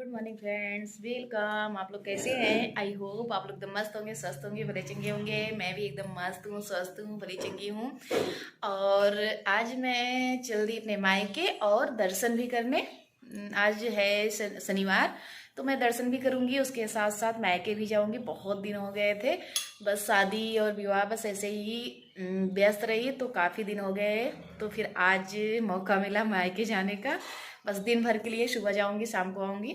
Good morning friends, welcome. आप लोग कैसे हैं? आई होप आप लोग एकदम मस्त होंगे, स्वस्थ होंगे, भले चंगे होंगे। मैं भी एकदम मस्त हूँ, स्वस्थ हूँ, भली चंगी हूँ। और आज मैं चल दी अपने मायके और दर्शन भी करने। आज है शनिवार, तो मैं दर्शन भी करूँगी, उसके साथ साथ मायके भी जाऊँगी। बहुत दिन हो गए थे, बस शादी और विवाह बस ऐसे ही व्यस्त रही, तो काफ़ी दिन हो गए। तो फिर आज मौका मिला मायके जाने का। बस दिन भर के लिए, सुबह जाऊंगी शाम को आऊंगी।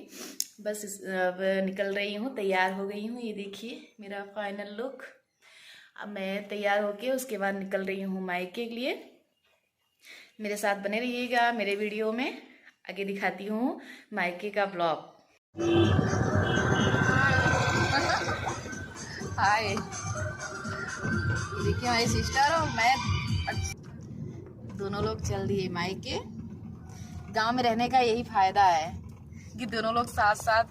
बस अब निकल रही हूँ, तैयार हो गई हूँ। ये देखिए मेरा फाइनल लुक। अब मैं तैयार होके उसके बाद निकल रही हूँ मायके के लिए। मेरे साथ बने रहिएगा मेरे वीडियो में। आगे दिखाती हूँ मायके का ब्लॉग। हाय, देखिए हमारी सिस्टर और मैं दोनों लोग चल दिए मायके। गांव में रहने का यही फायदा है कि दोनों लोग साथ साथ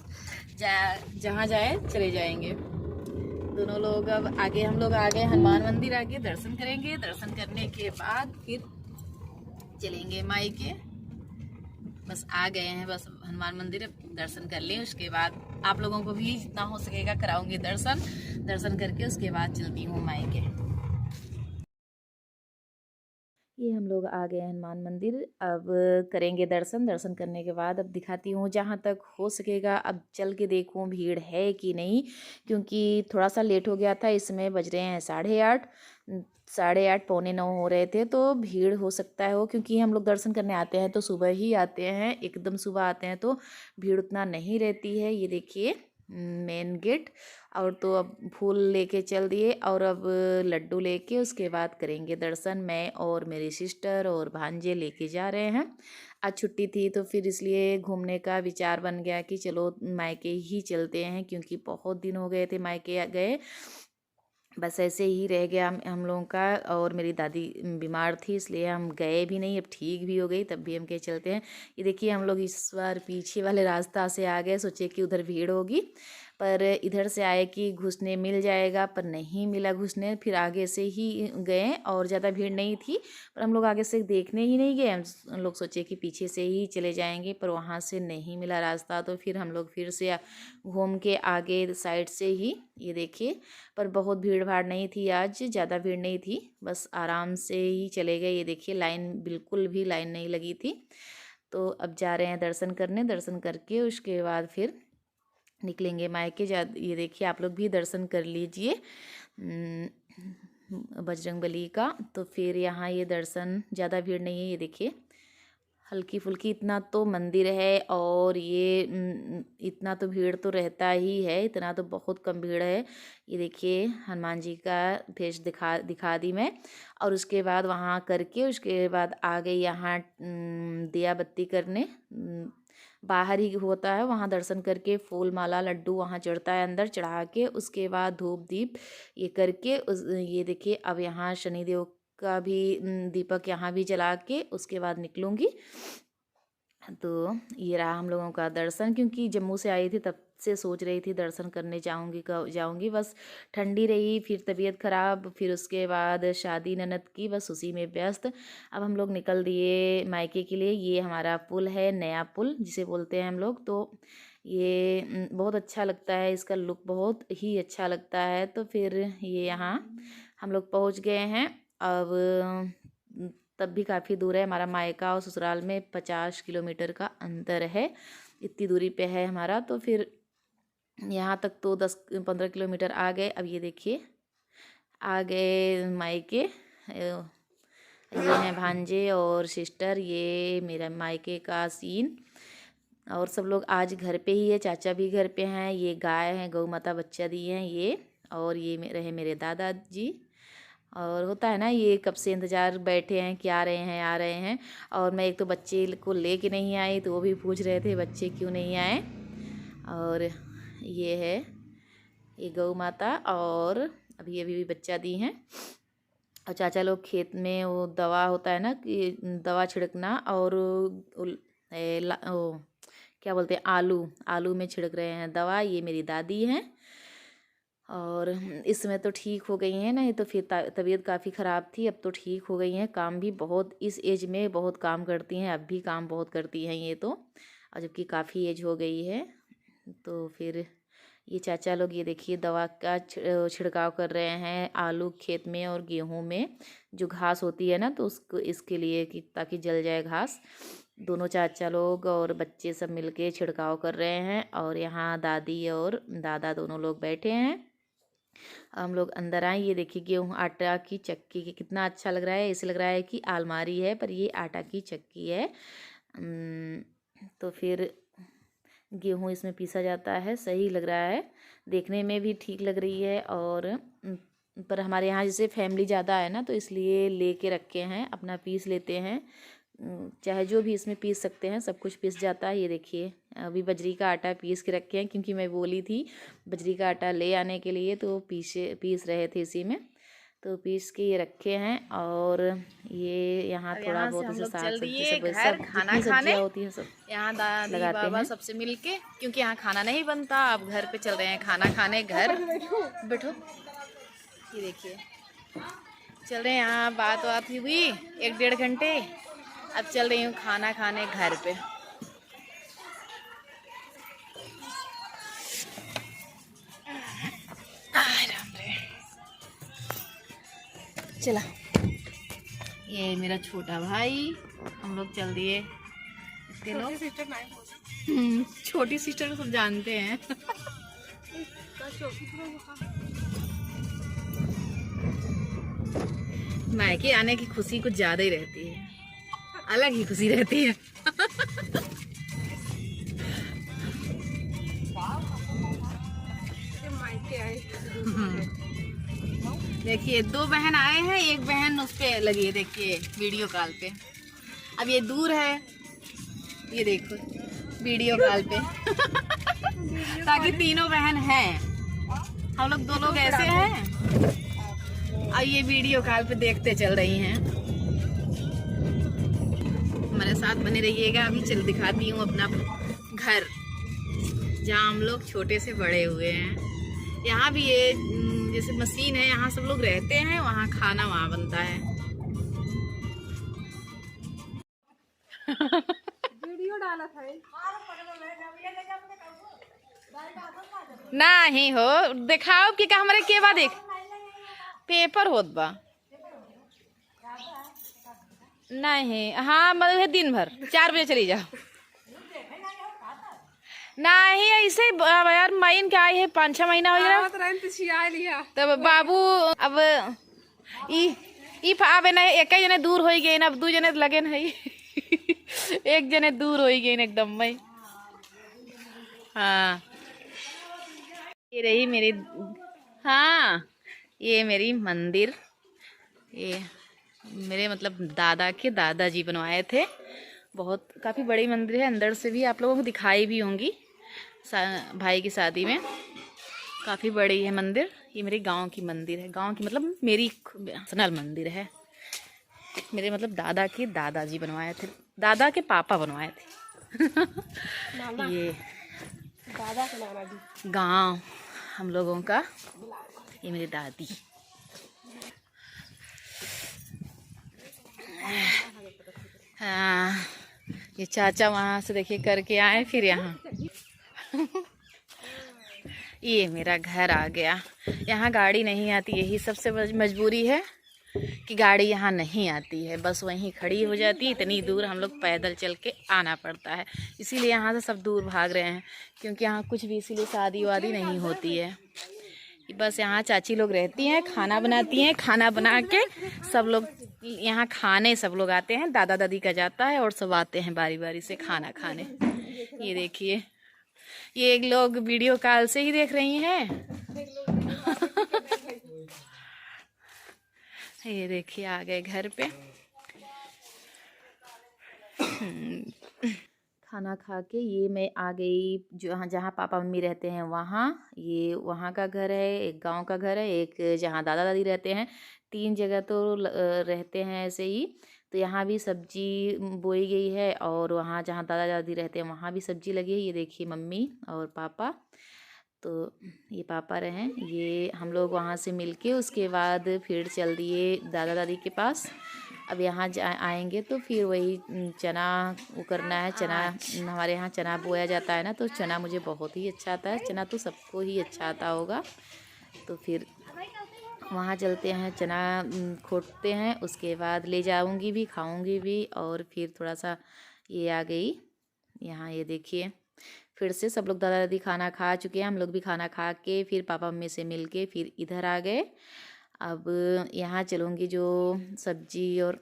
जहाँ जाए चले जाएंगे। दोनों लोग अब आगे, हम लोग आ गए हनुमान मंदिर, आगे दर्शन करेंगे। दर्शन करने के बाद फिर चलेंगे मायके। बस आ गए हैं, बस हनुमान मंदिर दर्शन कर लें, उसके बाद आप लोगों को भी जितना हो सकेगा कराऊंगी दर्शन। दर्शन करके उसके बाद चलती हूँ मायके। ये हम लोग आ गए हनुमान मंदिर, अब करेंगे दर्शन। दर्शन करने के बाद अब दिखाती हूँ, जहाँ तक हो सकेगा अब चल के देखूँ भीड़ है कि नहीं, क्योंकि थोड़ा सा लेट हो गया था। इसमें बज रहे हैं 8:30, 8:30 पौने 9 हो रहे थे। तो भीड़ हो सकता है हो, क्योंकि हम लोग दर्शन करने आते हैं तो सुबह ही आते हैं, एकदम सुबह आते हैं, तो भीड़ उतना नहीं रहती है। ये देखिए मेन गेट। और तो अब फूल लेके चल दिए, और अब लड्डू लेके उसके बाद करेंगे दर्शन। मैं और मेरी सिस्टर और भांजे लेके जा रहे हैं। आज छुट्टी थी तो फिर इसलिए घूमने का विचार बन गया कि चलो मायके ही चलते हैं, क्योंकि बहुत दिन हो गए थे मायके गए। बस ऐसे ही रह गया हम लोगों का। और मेरी दादी बीमार थी, इसलिए हम गए भी नहीं। अब ठीक भी हो गई, तब भी हम कहे चलते हैं। ये देखिए हम लोग इस बार पीछे वाले रास्ता से आ गए, सोचे कि उधर भीड़ होगी, पर इधर से आए कि घुसने मिल जाएगा, पर नहीं मिला घुसने। फिर आगे से ही गए और ज़्यादा भीड़ नहीं थी, पर हम लोग आगे से देखने ही नहीं गए। हम लोग सोचे कि पीछे से ही चले जाएंगे, पर वहाँ से नहीं मिला रास्ता, तो फिर हम लोग फिर से घूम के आगे साइड से ही, ये देखिए। पर बहुत भीड़ भाड़ नहीं थी आज, ज़्यादा भीड़ नहीं थी, बस आराम से ही चले गए। ये देखिए लाइन, बिल्कुल भी लाइन नहीं लगी थी। तो अब जा रहे हैं दर्शन करने। दर्शन करके उसके बाद फिर निकलेंगे मायके। ये देखिए आप लोग भी दर्शन कर लीजिए बजरंगबली का। तो फिर यहाँ ये दर्शन, ज़्यादा भीड़ नहीं है। ये देखिए हल्की फुल्की, इतना तो मंदिर है, और ये इतना तो भीड़ तो रहता ही है, इतना तो बहुत कम भीड़ है। ये देखिए हनुमान जी का फेस दिखा दी मैं। और उसके बाद वहाँ करके उसके बाद आ गई यहाँ दिया बत्ती करने। बाहर ही होता है, वहाँ दर्शन करके फूल माला लड्डू वहाँ चढ़ता है, अंदर चढ़ा के उसके बाद धूप दीप ये करके ये देखिए अब यहाँ शनिदेव का भी दीपक यहाँ भी जला के उसके बाद निकलूँगी। तो ये रहा हम लोगों का दर्शन, क्योंकि जम्मू से आई थी तब से सोच रही थी दर्शन करने जाऊंगी, कब जाऊंगी। बस ठंडी रही, फिर तबीयत खराब, फिर उसके बाद शादी ननद की, बस उसी में व्यस्त। अब हम लोग निकल दिए मायके के लिए। ये हमारा पुल है, नया पुल जिसे बोलते हैं हम लोग। तो ये बहुत अच्छा लगता है, इसका लुक बहुत ही अच्छा लगता है। तो फिर ये यहाँ हम लोग पहुँच गए हैं। अब तब भी काफ़ी दूर है, हमारा मायका और ससुराल में 50 किलोमीटर का अंतर है, इतनी दूरी पे है हमारा। तो फिर यहाँ तक तो 10-15 किलोमीटर आ गए। अब ये देखिए आ गए मायके। ये हैं भांजे और सिस्टर, ये मेरा मायके का सीन। और सब लोग आज घर पे ही है, चाचा भी घर पे हैं। ये गाय हैं, गौ माता बच्चा दिए हैं ये। और ये रहे मेरे दादाजी। और होता है ना, ये कब से इंतज़ार बैठे हैं कि आ रहे हैं आ रहे हैं। और मैं एक तो बच्चे को ले के नहीं आई, तो वो भी पूछ रहे थे बच्चे क्यों नहीं आए। और ये है ये गौ माता, और अभी अभी भी बच्चा दी हैं। और चाचा लोग खेत में वो दवा होता है ना कि दवा छिड़कना, और क्या बोलते हैं, आलू आलू में छिड़क रहे हैं दवा। ये मेरी दादी हैं। और इसमें तो ठीक हो गई हैं, नहीं तो फिर तबीयत काफ़ी ख़राब थी, अब तो ठीक हो गई हैं। काम भी बहुत, इस एज में बहुत काम करती हैं, अब भी काम बहुत करती हैं ये तो, और जबकि काफ़ी एज हो गई है। तो फिर ये चाचा लोग ये देखिए दवा का छिड़काव कर रहे हैं आलू खेत में और गेहूं में। जो घास होती है ना तो उसको इसके लिए कि ताकि जल जाए घास। दोनों चाचा लोग और बच्चे सब मिलके छिड़काव कर रहे हैं और यहाँ दादी और दादा दोनों लोग बैठे हैं। हम लोग अंदर आए। ये देखिए गेहूँ आटा की चक्की की कितना अच्छा लग रहा है। ऐसे लग रहा है कि आलमारी है पर ये आटा की चक्की है। तो फिर गेहूँ इसमें पीसा जाता है। सही लग रहा है, देखने में भी ठीक लग रही है। और पर हमारे यहाँ जैसे फैमिली ज़्यादा है ना तो इसलिए लेके रखे हैं, अपना पीस लेते हैं। चाहे जो भी इसमें पीस सकते हैं सब कुछ पीस जाता है। ये देखिए अभी बजरी का आटा पीस के रखे हैं क्योंकि मैं बोली थी बजरी का आटा ले आने के लिए, तो पीस रहे थे इसी में। तो पीस के ये रखे हैं। और ये यहाँ थोड़ा बहुत इसे साग सब्जी सब जितनी सब्जियाँ होती हैं सब यहाँ दादी बाबा हैं सबसे मिलके, क्योंकि यहाँ खाना नहीं बनता। अब घर पे चल रहे हैं खाना खाने। घर बैठो, ये देखिए चल रहे हैं। यहाँ बात हुई 1-1.5 घंटे। अब चल रही हूँ खाना खाने घर पे। चला, ये मेरा छोटा भाई, हम लोग चल दिए। छोटी सिस्टर सब जानते हैं। मायके आने की खुशी कुछ ज्यादा ही रहती है, अलग ही खुशी रहती है। देखिए 2 बहन आए हैं, एक बहन उस पे लगी है, देखिए वीडियो कॉल पे। अब ये दूर है, ये देखो वीडियो कॉल पे। ताकि तीनों बहन हैं, हम लोग 2 लोग ऐसे हैं और ये वीडियो कॉल पे देखते चल रही हैं। हमारे साथ बने रहिएगा। अभी चल दिखाती हूँ अपना घर, जहाँ हम लोग छोटे से बड़े हुए हैं। यहाँ भी ये जैसे मशीन है, यहाँ सब लोग रहते हैं, वहाँ खाना वहाँ बनता है। वीडियो डाला था नहीं हो दिखाओ कि हमारे के बा देख पेपर होत बा नहीं। हाँ मतलब दिन भर 4 बजे चली जाओ। नहीं ऐसे यार माइन क्या है 5-6 महीना हो गया। तब बाबू अब अब ना एक जने दूर हो गए, अब 2 जने लगे है। एक जने दूर हो गए एकदम में। हाँ ये रही मेरी, हाँ ये मेरी मंदिर। ये मेरे मतलब दादा के दादाजी बनवाए थे। बहुत काफ़ी बड़ी मंदिर है, अंदर से भी आप लोगों को दिखाई भी होंगी भाई की शादी में। काफ़ी बड़ी है मंदिर। ये मेरे गांव की मंदिर है, गांव की मतलब मेरी पर्सनल मंदिर है। मेरे मतलब दादा के दादाजी बनवाए थे, दादा के पापा बनवाए थे। ये दादा के दादाजी गांव हम लोगों का। ये मेरी दादी। हाँ ये चाचा वहाँ से देखिए करके आए फिर यहाँ। ये मेरा घर आ गया। यहाँ गाड़ी नहीं आती, यही सबसे मजबूरी है कि गाड़ी यहाँ नहीं आती है, बस वहीं खड़ी हो जाती है। इतनी दूर हम लोग पैदल चल के आना पड़ता है, इसीलिए यहाँ से सब दूर भाग रहे हैं। क्योंकि यहाँ कुछ भी इसीलिए शादी वादी नहीं होती है। बस यहाँ चाची लोग रहती हैं, खाना बनाती हैं, खाना बना के सब लोग यहाँ खाने सब लोग आते हैं। दादा दादी का जाता है और सब आते हैं बारी बारी से खाना खाने। ये देखिए ये एक लोग वीडियो कॉल से ही देख रही हैं। ये देखिए आ गए घर पे। खाना खा के ये मैं आ गई जो जहाँ पापा मम्मी रहते हैं वहाँ। ये वहाँ का घर है, एक गांव का घर है, एक जहाँ दादा दादी रहते हैं। 3 जगह तो रहते हैं ऐसे ही। तो यहाँ भी सब्जी बोई गई है और वहाँ जहाँ दादा दादी रहते हैं वहाँ भी सब्जी लगी है। ये देखिए मम्मी और पापा, तो ये पापा रहे। ये हम लोग वहाँ से मिलके उसके बाद फिर चल दिए दादा दादी के पास। अब यहाँ आएंगे तो फिर वही चना वो करना है। चना हमारे यहाँ चना बोया जाता है ना, तो चना मुझे बहुत ही अच्छा आता है। चना तो सबको ही अच्छा आता होगा। तो फिर वहाँ चलते हैं, चना खोदते हैं, उसके बाद ले जाऊंगी भी, खाऊंगी भी। और फिर थोड़ा सा ये आ गई यहाँ, ये देखिए फिर से सब लोग दादा दादी खाना खा चुके हैं। हम लोग भी खाना खा के फिर पापा मम्मी से मिल के फिर इधर आ गए। अब यहाँ चलूँगी जो सब्जी और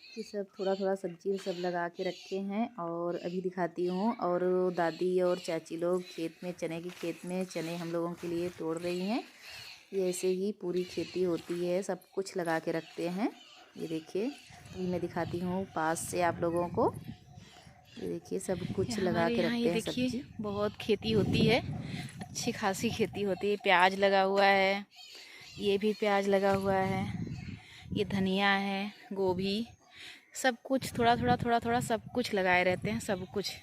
ये सब थोड़ा थोड़ा सब्जी सब लगा के रखे हैं और अभी दिखाती हूँ। और दादी और चाची लोग खेत में, चने की खेत में चने हम लोगों के लिए तोड़ रही हैं। ये ऐसे ही पूरी खेती होती है, सब कुछ लगा के रखते हैं। ये देखिए अभी मैं दिखाती हूँ पास से आप लोगों को। ये देखिए सब कुछ लगा हमारे के यहाँ ये रखते हैं देखिए सब्जी। बहुत खेती होती है, अच्छी खासी खेती होती है। प्याज लगा हुआ है, ये भी प्याज लगा हुआ है, ये धनिया है, गोभी, सब कुछ थोड़ा थोड़ा थोड़ा थोड़ा सब कुछ लगाए रहते हैं। सब कुछ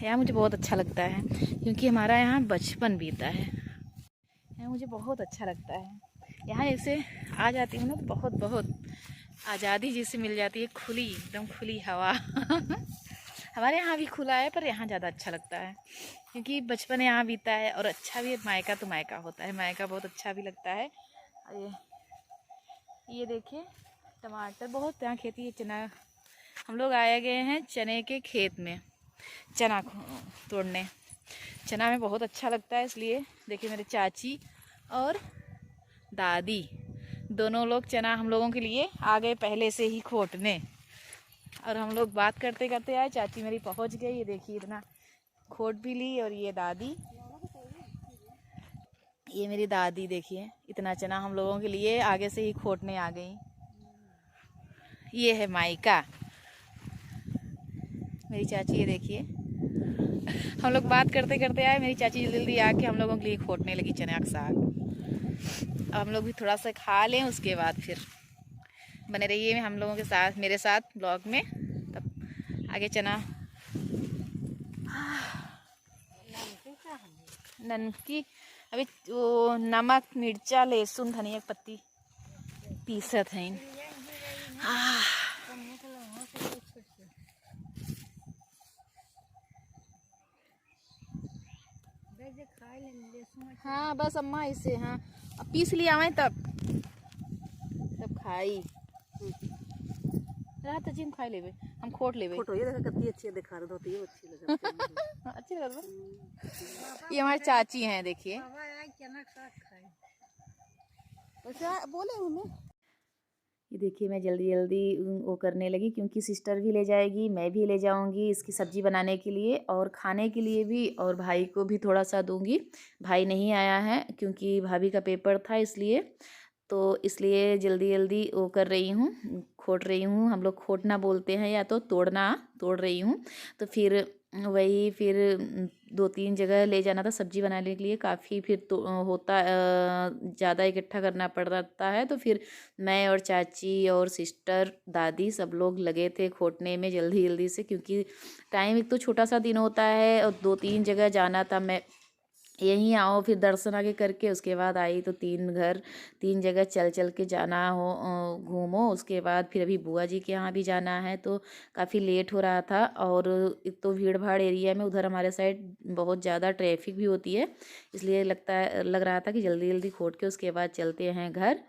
यहाँ मुझे बहुत अच्छा लगता है, क्योंकि हमारा यहाँ बचपन बीता है। यहाँ मुझे बहुत अच्छा लगता है। यहाँ ऐसे आ जाती हूँ ना तो बहुत बहुत आज़ादी जैसी मिल जाती है, खुली एकदम खुली हवा। हमारे यहाँ भी खुला है, पर यहाँ ज़्यादा अच्छा लगता है, क्योंकि बचपन यहाँ बीता है। और अच्छा भी, मायका तो मायका होता है, मायका बहुत अच्छा भी लगता है। ये देखिए टमाटर, बहुत यहाँ खेती है। चना हम लोग आए गए हैं चने के खेत में चना तोड़ने। चना में बहुत अच्छा लगता है, इसलिए देखिए मेरे चाची और दादी दोनों लोग चना हम लोगों के लिए आ गए पहले से ही खोटने। और हम लोग बात करते करते आए, चाची मेरी पहुंच गई। ये देखिए इतना खोट भी ली। और ये दादी, ये मेरी दादी देखिए इतना चना हम लोगों के लिए आगे से ही खोटने आ गई। ये है मायका मेरी चाची, ये देखिए हम लोग बात करते करते आए, मेरी चाची जल्दी जल्दी आके हम लोगों के लिए खोटने लगी चना का साग। अब हम लोग भी थोड़ा सा खा लें, उसके बाद फिर बने रहिए हम लोगों के साथ, मेरे साथ ब्लॉग में। तब आगे चना ननकी अभी वो नमक, मिर्चा, लहसुन, धनिया की पत्ती पीसत हैं। हाँ बस अम्मा इसे, हाँ अब पीस लिया मैं तब खाई रहा तो जिम खाई लेवे, हम खोट लेवे। फोटो ये देखो कितनी अच्छी दिखा रही होती है, अच्छी लग रही है। अच्छी लग रही। ये हमारी चाची हैं, देखिए बोले हमें। ये देखिए मैं जल्दी जल्दी वो करने लगी, क्योंकि सिस्टर भी ले जाएगी, मैं भी ले जाऊंगी इसकी सब्ज़ी बनाने के लिए और खाने के लिए भी। और भाई को भी थोड़ा सा दूंगी। भाई नहीं आया है क्योंकि भाभी का पेपर था, इसलिए तो इसलिए जल्दी जल्दी वो कर रही हूँ, खोट रही हूँ। हम लोग खोटना बोलते हैं, या तो तोड़ना, तोड़ रही हूँ। तो फिर वही फिर 2-3 जगह ले जाना था सब्ज़ी बनाने के लिए। काफ़ी फिर तो होता ज़्यादा इकट्ठा करना पड़ता है। तो फिर मैं और चाची और सिस्टर, दादी सब लोग लगे थे खोटने में जल्दी जल्दी से, क्योंकि टाइम एक तो छोटा सा दिन होता है और 2-3 जगह जाना था। मैं यहीं आओ फिर दर्शन आगे करके उसके बाद आई, तो 3 जगह चल चल के जाना हो, घूमो। उसके बाद फिर अभी बुआ जी के यहाँ भी जाना है, तो काफ़ी लेट हो रहा था। और एक तो भीड़ भाड़ एरिया में उधर हमारे साइड बहुत ज़्यादा ट्रैफिक भी होती है, इसलिए लग रहा था कि जल्दी जल्दी खोट के उसके बाद चलते हैं घर।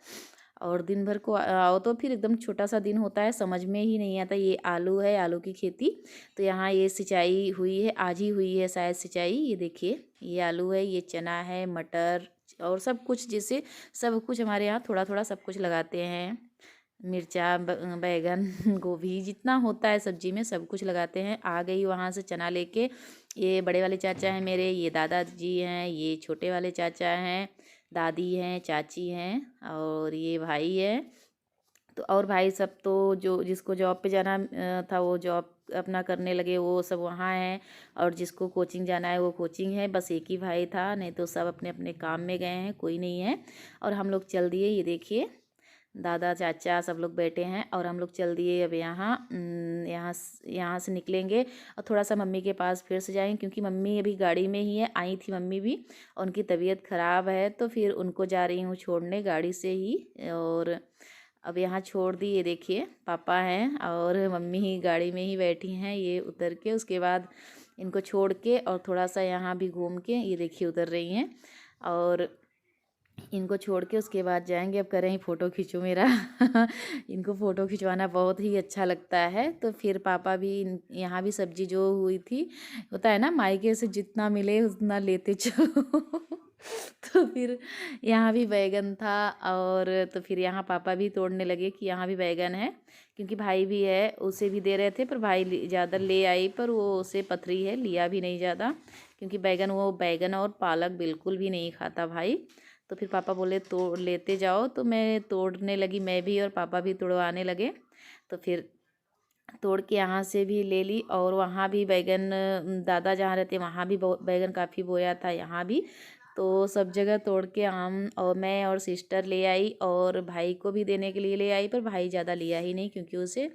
और दिन भर को आओ तो फिर एकदम छोटा सा दिन होता है, समझ में ही नहीं आता। ये आलू है, आलू की खेती। तो यहाँ ये सिंचाई हुई है, आज ही हुई है शायद सिंचाई। ये देखिए ये आलू है, ये चना है, मटर और सब कुछ, जैसे सब कुछ हमारे यहाँ थोड़ा थोड़ा सब कुछ लगाते हैं। मिर्चा, बैगन, गोभी, जितना होता है सब्जी में सब कुछ लगाते हैं। आ गई वहाँ से चना लेके। ये बड़े वाले चाचा हैं मेरे, ये दादाजी हैं, ये छोटे वाले चाचा हैं, दादी हैं, चाची हैं और ये भाई है। तो और भाई सब तो जो जिसको जॉब पे जाना था वो जॉब अपना करने लगे, वो सब वहाँ हैं। और जिसको कोचिंग जाना है वो कोचिंग है। बस एक ही भाई था, नहीं तो सब अपने अपने काम में गए हैं, कोई नहीं है। और हम लोग चल दिए, ये देखिए दादा चाचा सब लोग बैठे हैं और हम लोग चल दिए अब यहाँ से निकलेंगे। और थोड़ा सा मम्मी के पास फिर से जाएंगे, क्योंकि मम्मी अभी गाड़ी में ही है, आई थी मम्मी भी और उनकी तबीयत ख़राब है, तो फिर उनको जा रही हूँ छोड़ने गाड़ी से ही। और अब यहाँ छोड़ दी। ये देखिए पापा हैं और मम्मी ही गाड़ी में ही बैठी हैं, ये उतर के उसके बाद इनको छोड़ के और थोड़ा सा यहाँ भी घूम के ये देखिए उतर रही हैं और इनको छोड़ के उसके बाद जाएंगे। अब कह रहे हैं फ़ोटो खींचो मेरा इनको फ़ोटो खिंचवाना बहुत ही अच्छा लगता है। तो फिर पापा भी यहाँ भी सब्जी जो हुई थी, होता है ना मायके से जितना मिले उतना लेते चलो तो फिर यहाँ भी बैगन था और तो फिर यहाँ पापा भी तोड़ने लगे कि यहाँ भी बैगन है, क्योंकि भाई भी है उसे भी दे रहे थे, पर भाई ज़्यादा ले आई पर वो उसे पथरी है, लिया भी नहीं ज़्यादा, क्योंकि बैगन और पालक बिल्कुल भी नहीं खाता भाई। तो फिर पापा बोले तोड़ लेते जाओ, तो मैं तोड़ने लगी मैं भी और पापा भी तोड़वाने लगे। तो फिर तोड़ के यहाँ से भी ले ली और वहाँ भी बैगन दादा जहाँ रहते वहाँ भी बैगन काफ़ी बोया था, यहाँ भी। तो सब जगह तोड़ के आम और मैं और सिस्टर ले आई और भाई को भी देने के लिए ले आई, पर भाई ज़्यादा लिया ही नहीं क्योंकि उसे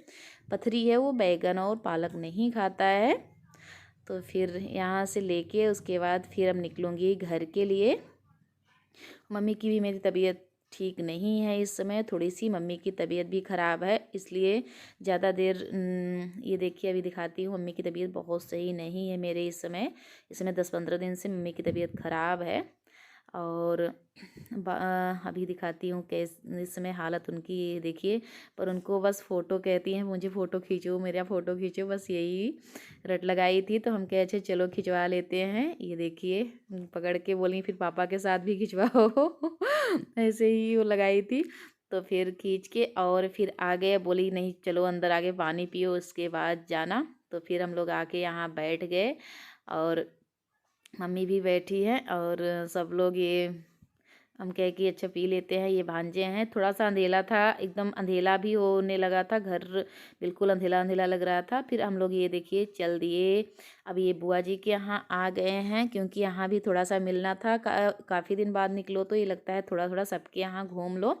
पथरी है, वो बैगन और पालक नहीं खाता है। तो फिर यहाँ से लेके उसके बाद फिर अब निकलूँगी घर के लिए। मम्मी की भी मेरी तबीयत ठीक नहीं है इस समय, थोड़ी सी मम्मी की तबीयत भी ख़राब है, इसलिए ज़्यादा देर ये देखिए अभी दिखाती हूँ। मम्मी की तबीयत बहुत सही नहीं है मेरे इस समय 10-15 दिन से मम्मी की तबीयत ख़राब है। और अभी दिखाती हूँ कैस इस समय हालत उनकी ये देखिए। पर उनको बस फ़ोटो कहती हैं, मुझे फ़ोटो खींचो, मेरा फ़ोटो खींचो, बस यही रट लगाई थी। तो हम कहे अच्छा चलो खिंचवा लेते हैं। ये देखिए पकड़ के बोली फिर पापा के साथ भी खिंचवाओ ऐसे ही वो लगाई थी। तो फिर खींच के और फिर आ गए, बोली नहीं चलो अंदर आके पानी पियो उसके बाद जाना। तो फिर हम लोग आके यहाँ बैठ गए और मम्मी भी बैठी है और सब लोग ये हम कहे कि अच्छा पी लेते हैं। ये भांजे हैं, थोड़ा सा अंधेला था, एकदम अंधेला भी होने लगा था, घर बिल्कुल अंधेला अंधेला लग रहा था। फिर हम लोग ये देखिए चल दिए। अब ये बुआ जी के यहाँ आ गए हैं, क्योंकि यहाँ भी थोड़ा सा मिलना था। काफ़ी दिन बाद निकलो तो ये लगता है थोड़ा थोड़ा सबके यहाँ घूम लो।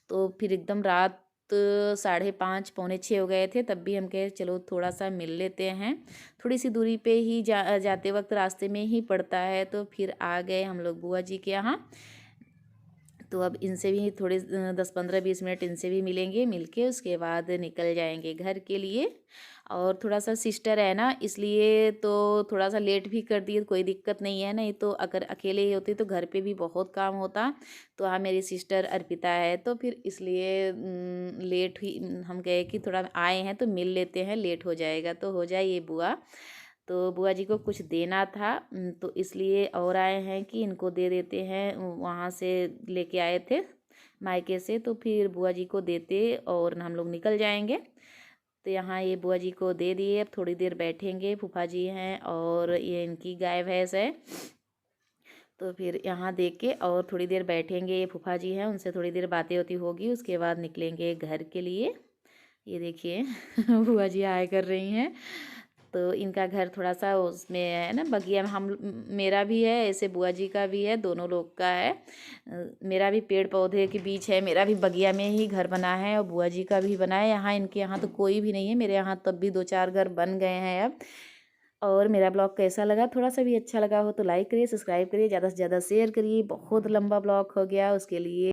तो फिर एकदम रात 5:30 पौने 6 हो गए थे, तब भी हम कहे चलो थोड़ा सा मिल लेते हैं। थोड़ी सी दूरी पे ही जाते वक्त रास्ते में ही पड़ता है। तो फिर आ गए हम लोग बुआ जी के यहाँ। तो अब इनसे भी थोड़े 10-15-20 मिनट इनसे भी मिलेंगे, मिलके उसके बाद निकल जाएंगे घर के लिए। और थोड़ा सा सिस्टर है ना, इसलिए तो थोड़ा सा लेट भी कर दिए, कोई दिक्कत नहीं है, नहीं तो अगर अकेले ही होती तो घर पे भी बहुत काम होता। तो हाँ मेरी सिस्टर अर्पिता है, तो फिर इसलिए लेट ही हम गए कि थोड़ा आए हैं तो मिल लेते हैं, लेट हो जाएगा तो हो जाए। ये बुआ तो बुआ जी को कुछ देना था, तो इसलिए और आए हैं कि इनको दे देते हैं, वहाँ से लेके आए थे मायके से। तो फिर बुआ जी को देते और हम लोग निकल जाएंगे। तो यहाँ ये बुआ जी को दे दिए, अब थोड़ी देर बैठेंगे। फूफा जी हैं और ये इनकी गाय भैंस है। तो फिर यहाँ देख के और थोड़ी देर बैठेंगे, ये फूफा जी हैं उनसे थोड़ी देर बातें होती होगी, उसके बाद निकलेंगे घर के लिए। ये देखिए बुआ जी आए कर रही हैं। तो इनका घर थोड़ा सा उसमें है ना, बगिया में। हम मेरा भी है ऐसे, बुआ जी का भी है, दोनों लोग का है। मेरा भी पेड़ पौधे के बीच है, मेरा भी बगिया में ही घर बना है और बुआ जी का भी बना है। यहाँ इनके यहाँ तो कोई भी नहीं है, मेरे यहाँ तब भी 2-4 घर बन गए हैं अब। और मेरा ब्लॉग कैसा लगा, थोड़ा सा भी अच्छा लगा हो तो लाइक करिए, सब्सक्राइब करिए, ज़्यादा से ज़्यादा शेयर करिए। बहुत लंबा ब्लॉग हो गया, उसके लिए